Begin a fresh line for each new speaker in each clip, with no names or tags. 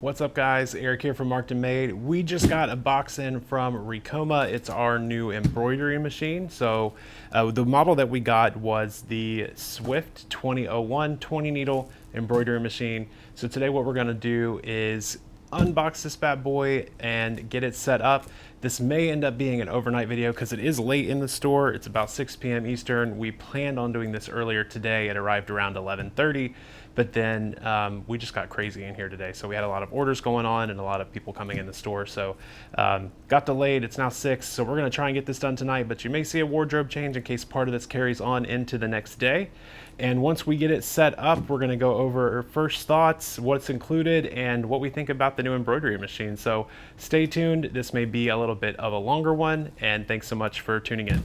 What's up guys, Eric here from Marked and Made. We just got a box in from Ricoma. It's our new embroidery machine. So the model that we got was the Swift 2001 20 needle embroidery machine. So today what we're gonna do is unbox this bad boy and get it set up. This may end up being an overnight video because it is late in the store. It's about 6 p.m. Eastern. We planned on doing this earlier today. It arrived around 11:30, but then we just got crazy in here today. So we had a lot of orders going on and a lot of people coming in the store. So got delayed. It's now 6. So we're gonna try and get this done tonight, but you may see a wardrobe change in case part of this carries on into the next day. And once we get it set up, we're gonna go over our first thoughts, what's included, and what we think about the new embroidery machine. So stay tuned. This may be a little bit of a longer one, and thanks so much for tuning in.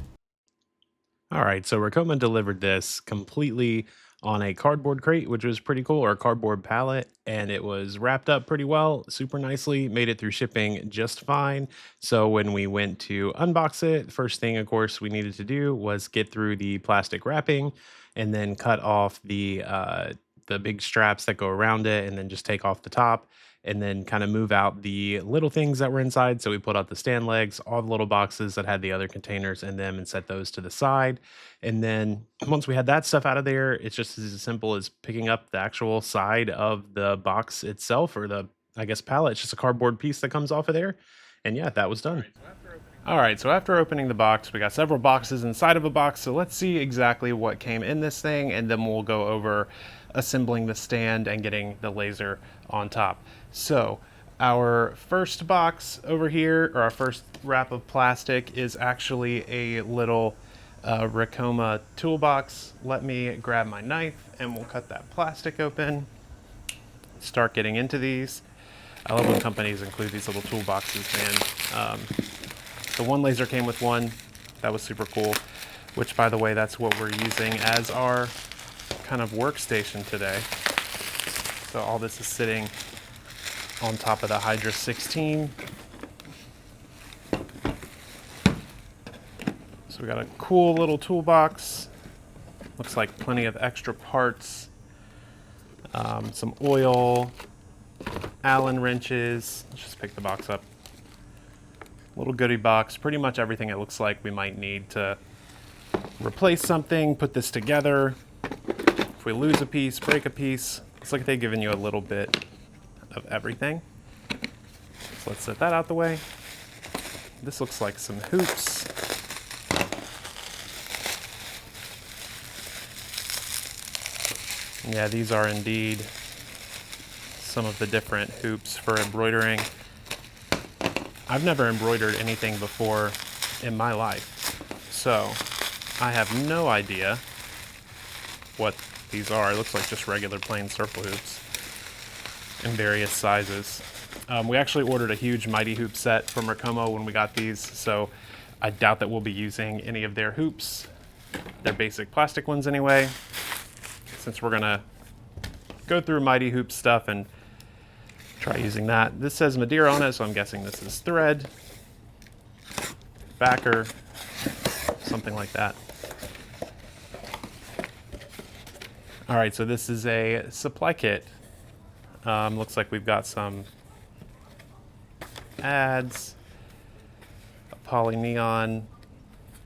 All right, so Ricoma delivered this completely on a cardboard crate, which was pretty cool, or a cardboard pallet, and it was wrapped up pretty well, super nicely, made it through shipping just fine. So when we went to unbox it, first thing, of course, we needed to do was get through the plastic wrapping and then cut off the big straps that go around it, and then just take off the top and then kind of move out the little things that were inside. So we pulled out the stand legs, all the little boxes that had the other containers in them, and set those to the side. And then once we had that stuff out of there, it's just as simple as picking up the actual side of the box itself, or the, I guess, pallet. It's just a cardboard piece that comes off of there. And yeah, that was done. All right, so after opening the box, we got several boxes inside of a box. So let's see exactly what came in this thing, and then we'll go over assembling the stand and getting the laser on top. So our first box over here, or our first wrap of plastic, is actually a little Ricoma toolbox. Let me grab my knife and we'll cut that plastic open. Start getting into these. I love when companies include these little toolboxes, man. The one laser came with one. That was super cool, which, by the way, that's what we're using as our kind of workstation today. So all this is sitting on top of the Hydra 16. So we got a cool little toolbox. Looks like plenty of extra parts. Some oil, Allen wrenches. Let's just pick the box up. Little goodie box, pretty much everything it looks like we might need to replace something, put this together. If we lose a piece, break a piece, it's like they've given you a little bit of everything. So let's set that out the way. This looks like some hoops. Yeah, these are indeed some of the different hoops for embroidering. I've never embroidered anything before in my life, so I have no idea what these are. It looks like just regular plain circle hoops in various sizes. We actually ordered a huge Mighty Hoop set from Ricoma when we got these, so I doubt that we'll be using any of their hoops. They're basic plastic ones anyway, since we're gonna go through Mighty Hoop stuff and try using that. This says Madeira on it, so I'm guessing this is thread, backer, something like that. All right, so this is a supply kit. Looks like we've got some ads, a poly neon,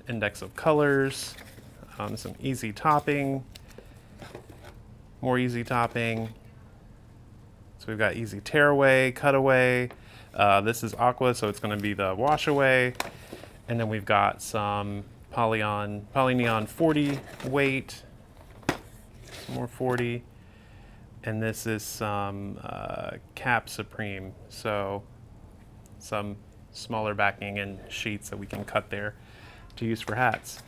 index of colors, some easy topping, more easy topping. So we've got easy tearaway, cutaway. This is aqua, so it's going to be the wash away. And then we've got some poly neon 40 weight, some more 40. And this is some Cap Supreme, so some smaller backing and sheets that we can cut there to use for hats.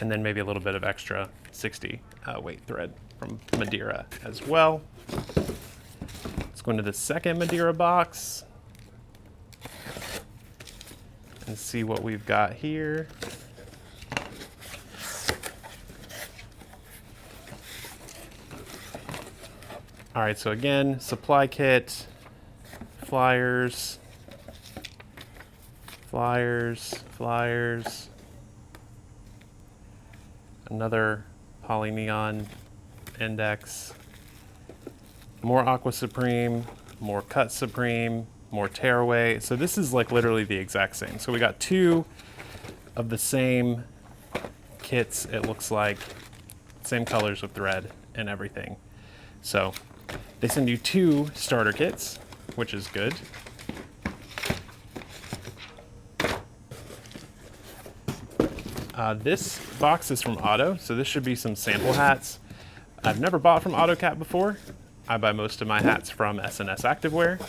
And then maybe a little bit of extra 60 weight thread from Madeira as well. Let's go into the second Madeira box and see what we've got here. All right, so again, supply kit, flyers, another poly neon index, more Aqua Supreme, more Cut Supreme, more Tearaway. So this is like literally the exact same. So we got two of the same kits, it looks like, same colors of thread and everything. So they send you two starter kits, which is good. This box is from Auto, so this should be some sample hats. I've never bought from AutoCat before. I buy most of my hats from S&S Activewear,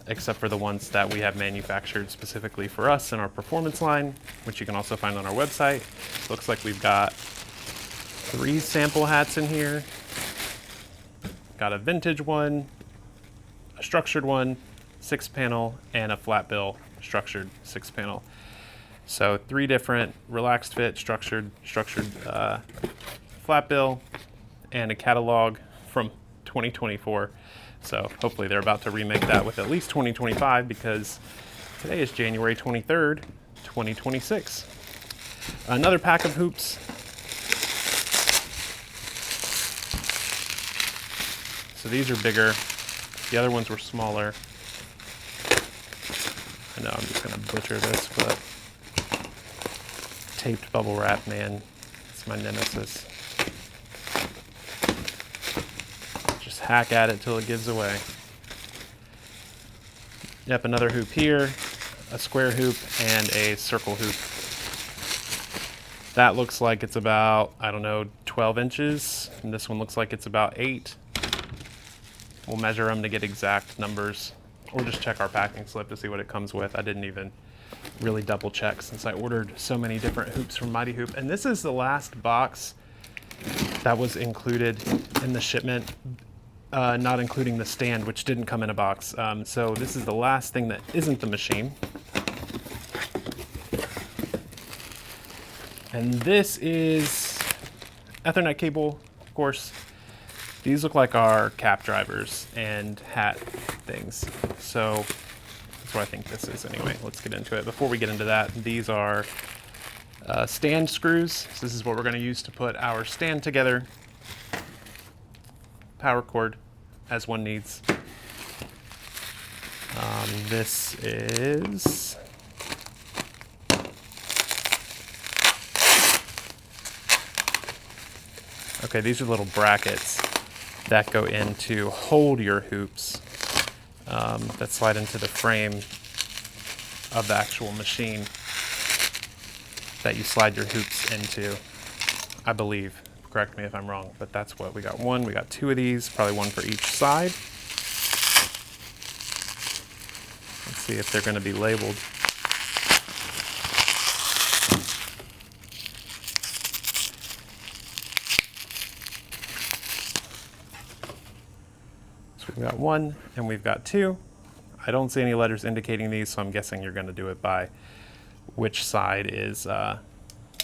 except for the ones that we have manufactured specifically for us in our performance line, which you can also find on our website. Looks like we've got 3 sample hats in here. Got a vintage one, a structured one, 6-panel, and a flat bill structured 6-panel. So 3 different relaxed fit, structured flat bill, and a catalog from 2024. So hopefully they're about to remake that with at least 2025, because today is January 23rd, 2026. Another pack of hoops. So these are bigger. The other ones were smaller. I know I'm just gonna butcher this, but taped bubble wrap, man, it's my nemesis. Just hack at it till it gives away. Yep, another hoop here, a square hoop, and a circle hoop. That looks like it's about, I don't know, 12 inches, and this one looks like it's about 8. We'll measure them to get exact numbers, or just check our packing slip to see what it comes with. I didn't even really double check since I ordered so many different hoops from Mighty Hoop. And this is the last box that was included in the shipment, not including the stand, which didn't come in a box. So this is the last thing that isn't the machine. And this is Ethernet cable, of course. These look like our cap drivers and hat things. So that's what I think this is anyway. Let's get into it. Before we get into that, these are stand screws. So this is what we're going to use to put our stand together. Power cord, as one needs. This is okay, these are little brackets that go in to hold your hoops, that slide into the frame of the actual machine that you slide your hoops into, I believe. Correct me if I'm wrong, but that's what we got. We got 2 of these, probably one for each side. Let's see if they're going to be labeled. So we've got 1 and we've got 2. I don't see any letters indicating these, so I'm guessing you're going to do it by which side is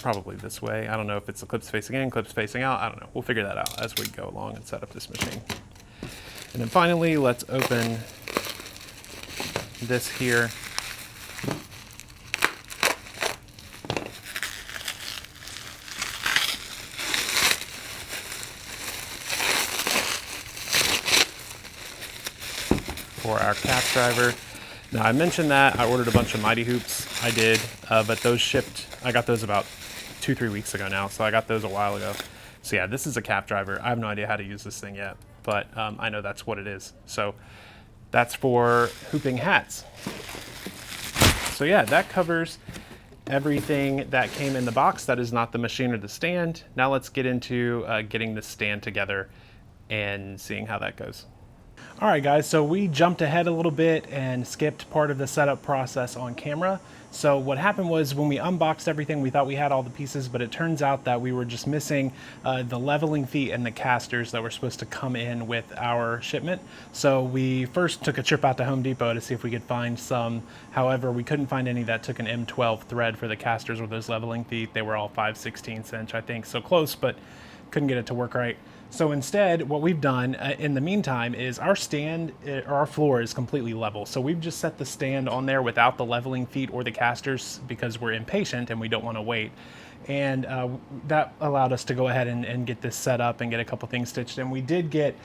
probably this way. I don't know if it's the clips facing in, clips facing out. I don't know. We'll figure that out as we go along and set up this machine. And then finally, let's open this here. For our cap driver. Now I mentioned that I ordered a bunch of Mighty Hoops. I did, but those shipped, I got those about 2-3 weeks ago now, so I got those a while ago. So yeah, this is a cap driver. I have no idea how to use this thing yet, but I know that's what it is. So that's for hooping hats. So yeah, that covers everything that came in the box that is not the machine or the stand. Now let's get into getting the stand together and seeing how that goes. All right, guys, so we jumped ahead a little bit and skipped part of the setup process on camera. So what happened was when we unboxed everything, we thought we had all the pieces, but it turns out that we were just missing the leveling feet and the casters that were supposed to come in with our shipment. So we first took a trip out to Home Depot to see if we could find some. However, we couldn't find any that took an M12 thread for the casters or those leveling feet. They were all 5/16 inch, I think, so close, but couldn't get it to work right. So instead, what we've done in the meantime is our stand, or our floor is completely level. So we've just set the stand on there without the leveling feet or the casters because we're impatient and we don't want to wait. and that allowed us to go ahead and get this set up and get a couple things stitched. And we did get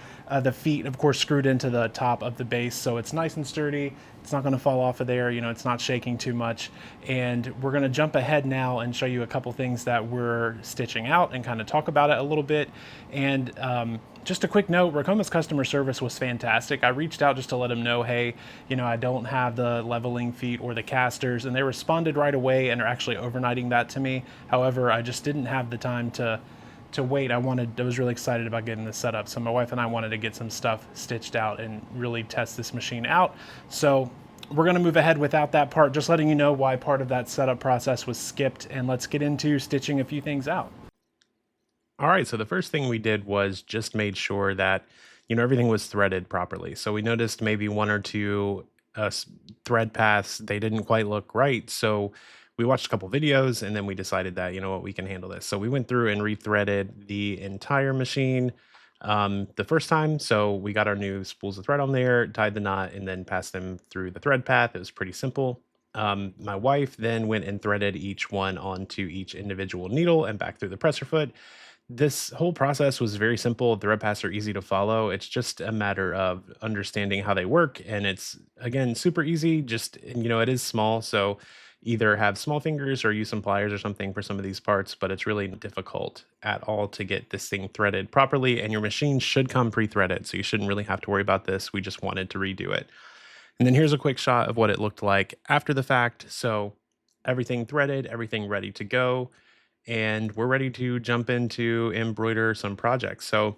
the feet, of course, screwed into the top of the base, so it's nice and sturdy. It's not going to fall off of there, you know, it's not shaking too much. And we're going to jump ahead now and show you a couple things that we're stitching out and kind of talk about it a little bit. And just a quick note, Ricoma's customer service was fantastic. I reached out just to let them know, hey, you know, I don't have the leveling feet or the casters, and they responded right away and are actually overnighting that to me. However, I just didn't have the time to wait. I was really excited about getting this set up. So my wife and I wanted to get some stuff stitched out and really test this machine out. So we're going to move ahead without that part, just letting you know why part of that setup process was skipped, and let's get into stitching a few things out. All right, so the first thing we did was just made sure that, you know, everything was threaded properly. So we noticed maybe one or two thread paths, they didn't quite look right. So we watched a couple videos and then we decided that, you know what, we can handle this. So we went through and rethreaded the entire machine the first time. So we got our new spools of thread on there, tied the knot, and then passed them through the thread path. It was pretty simple. My wife then went and threaded each one onto each individual needle and back through the presser foot. This whole process was very simple. The thread paths are easy to follow. It's just a matter of understanding how they work. And it's, again, super easy. Just, you know, it is small. So either have small fingers or use some pliers or something for some of these parts, but it's really difficult at all to get this thing threaded properly. And your machine should come pre-threaded, so you shouldn't really have to worry about this. We just wanted to redo it. And then here's a quick shot of what it looked like after the fact. So everything threaded, everything ready to go, and we're ready to jump into embroider some projects. So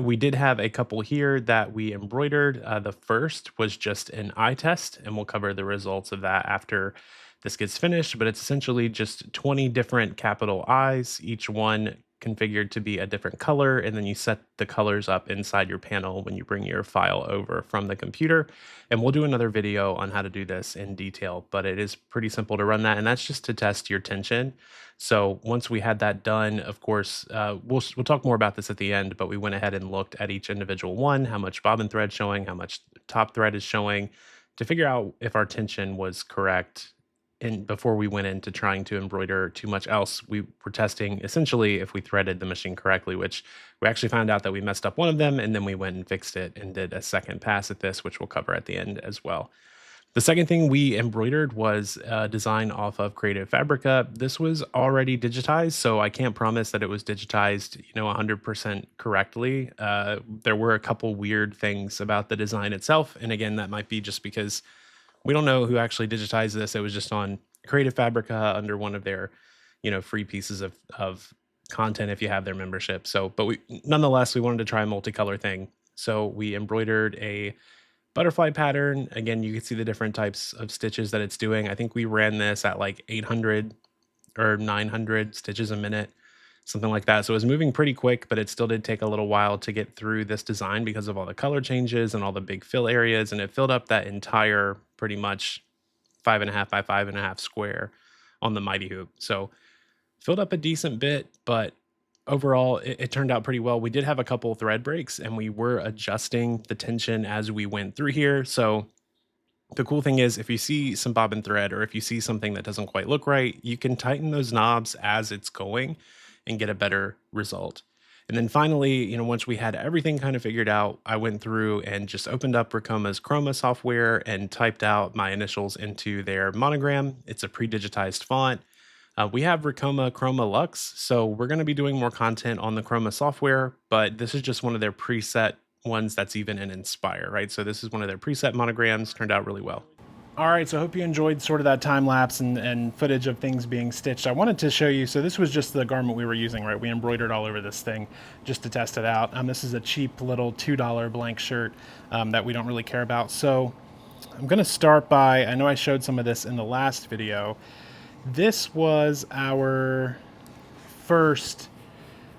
we did have a couple here that we embroidered. The first was just an eye test, and we'll cover the results of that after this gets finished, but it's essentially just 20 different capital eyes, each one configured to be a different color, and then you set the colors up inside your panel when you bring your file over from the computer. And we'll do another video on how to do this in detail, but it is pretty simple to run that, and that's just to test your tension. So once we had that done, of course, we'll talk more about this at the end, but we went ahead and looked at each individual one, how much bobbin thread showing, how much top thread is showing, to figure out if our tension was correct. And before we went into trying to embroider too much else, we were testing essentially if we threaded the machine correctly, which we actually found out that we messed up one of them, and then we went and fixed it and did a second pass at this, which we'll cover at the end as well. The second thing we embroidered was a design off of Creative Fabrica. This was already digitized, so I can't promise that it was digitized, you know, 100% correctly. There were a couple weird things about the design itself, and again, that might be just because we don't know who actually digitized this. It was just on Creative Fabrica under one of their, you know, free pieces of content if you have their membership. So, but nonetheless, we wanted to try a multicolor thing. So we embroidered a butterfly pattern. Again, you can see the different types of stitches that it's doing. I think we ran this at like 800 or 900 stitches a minute, something like that. So it was moving pretty quick, but it still did take a little while to get through this design because of all the color changes and all the big fill areas. And it filled up that entire pretty much 5.5 by 5.5 square on the Mighty Hoop. So filled up a decent bit, but overall it turned out pretty well. We did have a couple thread breaks and we were adjusting the tension as we went through here. So the cool thing is if you see some bobbin thread or if you see something that doesn't quite look right, you can tighten those knobs as it's going and get a better result. And then finally, you know, once we had everything kind of figured out, I went through and just opened up Ricoma's Chroma software and typed out my initials into their monogram. It's a pre-digitized font. We have Ricoma Chroma Lux, so we're going to be doing more content on the Chroma software, but this is just one of their preset ones that's even in Inspire, right? So this is one of their preset monograms, turned out really well. All right, so I hope you enjoyed sort of that time lapse and footage of things being stitched. I wanted to show you, so this was just the garment we were using, right? We embroidered all over this thing just to test it out. This is a cheap little $2 blank shirt that we don't really care about. So I'm gonna start by, I know I showed some of this in the last video. This was our first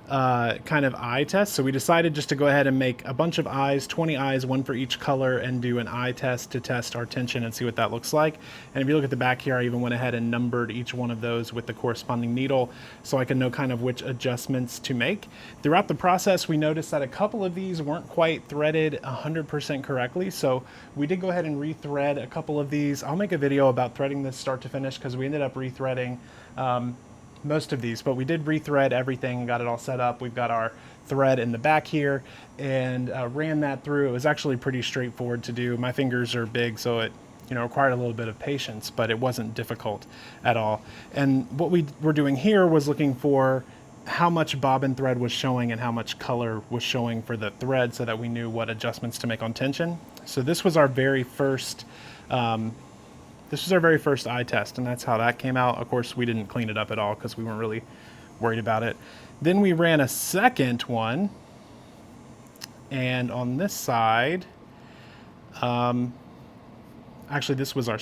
kind of eye test. So we decided just to go ahead and make a bunch of eyes, 20 eyes, one for each color, and do an eye test to test our tension and see what that looks like. And if you look at the back here, I even went ahead and numbered each one of those with the corresponding needle so I can know kind of which adjustments to make. Throughout the process, we noticed that a couple of these weren't quite threaded 100% correctly. So we did go ahead and rethread a couple of these. I'll make a video about threading this start to finish because we ended up rethreading most of these, but we did rethread everything, got it all set up. We've got our thread in the back here, and ran that through. It was actually pretty straightforward to do. My fingers are big, so it required a little bit of patience, but it wasn't difficult at all. And what we were doing here was looking for how much bobbin thread was showing and how much color was showing for the thread, so that we knew what adjustments to make on tension. So this was our very first eye test, and that's how that came out. Of course, we didn't clean it up at all because we weren't really worried about it. Then we ran a second one, and on this side, actually, this was our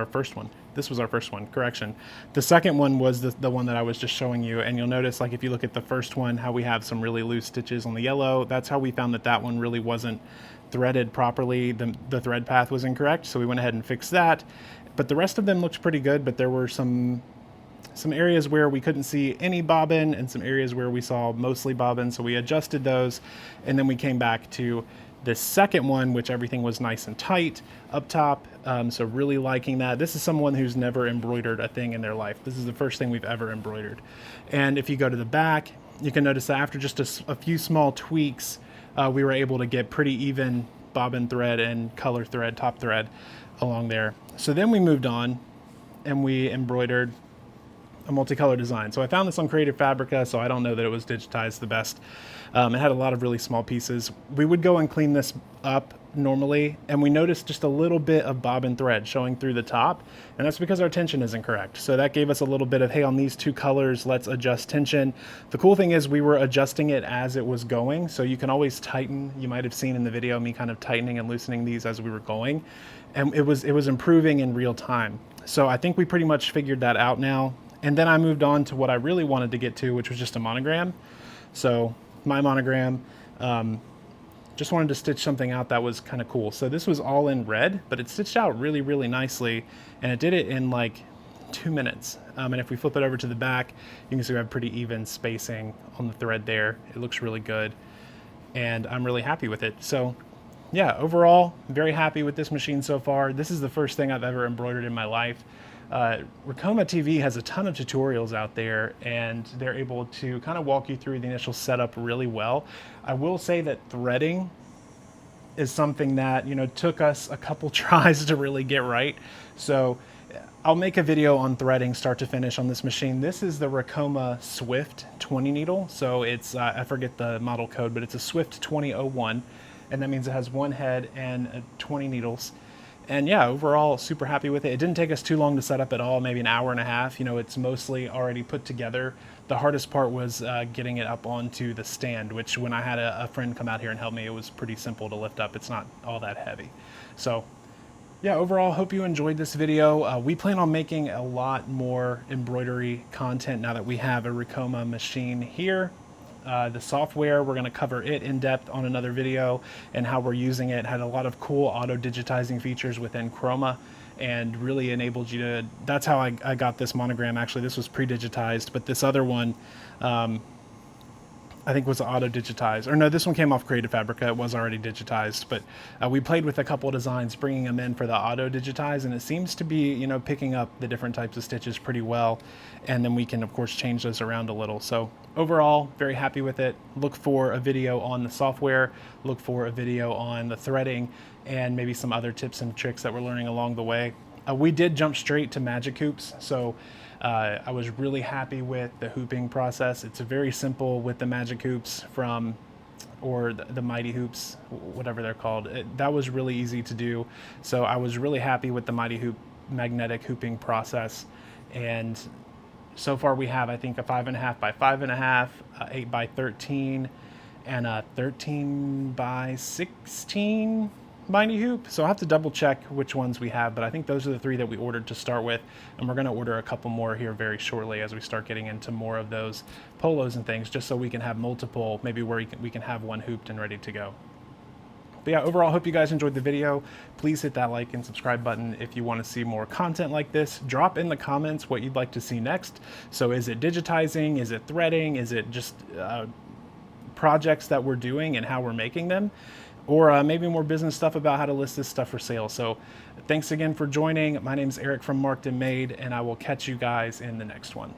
first one. This was our first one, correction. The second one was the one that I was just showing you, and you'll notice, like, if you look at the first one, how we have some really loose stitches on the yellow. That's how we found that one really wasn't threaded properly. The thread path was incorrect, so we went ahead and fixed that. But the rest of them looked pretty good, but there were some areas where we couldn't see any bobbin and some areas where we saw mostly bobbin, so we adjusted those, and then we came back to the second one, which everything was nice and tight up top. So really liking that. This is someone who's never embroidered a thing in their life. This is the first thing we've ever embroidered. And if you go to the back, you can notice that after just a few small tweaks, we were able to get pretty even bobbin thread and color thread, top thread along there. So then we moved on and we embroidered a multicolor design. So I found this on Creative Fabrica, so I don't know that it was digitized the best. It had a lot of really small pieces. We would go and clean this up normally, and we noticed just a little bit of bobbin thread showing through the top, and that's because our tension isn't correct. So that gave us a little bit of, hey, on these two colors, let's adjust tension. The cool thing is we were adjusting it as it was going, so you can always tighten. You might have seen in the video me kind of tightening and loosening these as we were going, and it was improving in real time. So I think we pretty much figured that out now. And then I moved on to what I really wanted to get to, which was just a monogram. So my monogram, just wanted to stitch something out that was kind of cool. So this was all in red, but it stitched out really, really nicely, and it did it in like 2 minutes. And if we flip it over to the back, you can see we have pretty even spacing on the thread there. It looks really good, and I'm really happy with it. So yeah, overall, very happy with this machine so far. This is the first thing I've ever embroidered in my life. Ricoma TV has a ton of tutorials out there, and they're able to kind of walk you through the initial setup really well. I will say that threading is something that, took us a couple tries to really get right. So I'll make a video on threading start to finish on this machine. This is the Ricoma Swift 20 needle. So it's, I forget the model code, but it's a Swift 2001. And that means it has one head and 20 needles. And yeah, overall, super happy with it. It didn't take us too long to set up at all, maybe an hour and a half. It's mostly already put together. The hardest part was getting it up onto the stand, which when I had a friend come out here and help me, it was pretty simple to lift up. It's not all that heavy. So yeah, overall, hope you enjoyed this video. We plan on making a lot more embroidery content now that we have a Ricoma machine here. The software, we're going to cover it in depth on another video, and how we're using it. Had a lot of cool auto digitizing features within Chroma, and really enabled you to, that's how I got this monogram. Actually, this was pre-digitized, but this other one I think was auto digitized, or no, this one came off Creative Fabrica. It was already digitized, but we played with a couple of designs, bringing them in for the auto digitize, and it seems to be, picking up the different types of stitches pretty well. And then we can, of course, change those around a little. So overall, very happy with it. Look for a video on the software, look for a video on the threading, and maybe some other tips and tricks that we're learning along the way. We did jump straight to magic hoops, so I was really happy with the hooping process. It's very simple with the magic hoops or the mighty hoops, whatever they're called. That was really easy to do. So I was really happy with the mighty hoop magnetic hooping process. And so far we have, I think, a 5.5 by 5.5, 8 by 13, and a 13 by 16 mighty hoop. So I'll have to double check which ones we have, but I think those are the 3 that we ordered to start with, and we're going to order a couple more here very shortly as we start getting into more of those polos and things, just so we can have multiple, maybe where we can have one hooped and ready to go. But yeah, overall, hope you guys enjoyed the video. Please hit that like and subscribe button if you want to see more content like this. Drop in the comments what you'd like to see next. So is it digitizing? Is it threading? Is it just projects that we're doing and how we're making them? Or maybe more business stuff about how to list this stuff for sale. So thanks again for joining. My name is Eric from Marked and Made, and I will catch you guys in the next one.